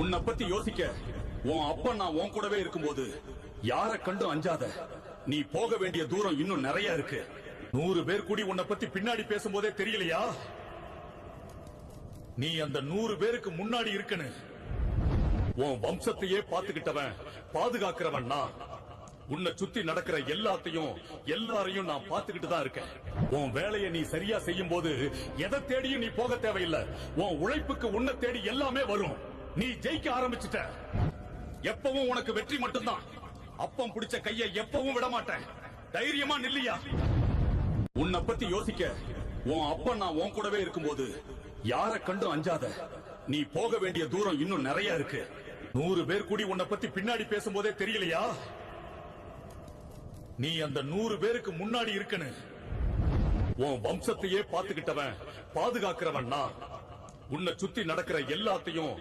உன்னை பத்தி யோசிக்க உன் அப்பா நான் உன் கூடவே இருக்கும்போது யார கண்டும் அஞ்சாத. நீ போக வேண்டிய தூரம் இன்னும் நிறைய இருக்கு. 100 பேர் கூடி உன்னை பத்தி பின்னாடி பேசும்போதே தெரியலையா? நீ அந்த 100 பேருக்கு முன்னாடி இருக்கனு. உன் வம்சத்தையே பாத்துக்கிட்டவன் பாதுகாக்கிறவன் நான். உன்னை சுத்தி நடக்கிற எல்லாரையும் நான் பாத்துக்கிட்டு தான் இருக்கேன். உன் வேலையை நீ சரியா செய்யும் போது எதை தேடியும் நீ போக தேவையில்லை. உன் உழைப்புக்கு உன்னை தேடி எல்லாமே வரும். நீ ஜெயிக்க ஆரம்பிச்சிட்ட. எப்பவும் உனக்கு வெற்றி மட்டும்தான். அப்பம் பிடிச்ச கையை எப்பவும் விட மாட்டேன். தைரியமா நில்லியா? உன்னை பத்தி யோசிக்க உன் அப்பா நான் உன் கூடவே இருக்கும்போது யார கண்டும் அஞ்சாத. நீ போக வேண்டிய தூரம் இன்னும் நிறைய இருக்கு. 100 பேர் கூடி உன்னை பத்தி பின்னாடி பேசும்போதே தெரியலையா? நீ அந்த 100 பேருக்கு முன்னாடி இருக்கனு. உன் வம்சத்தையே பாத்துக்கிட்டவன் பாதுகாக்கிறவன் நான். உன்னை சுத்தி நடக்கிற எல்லாத்தையும்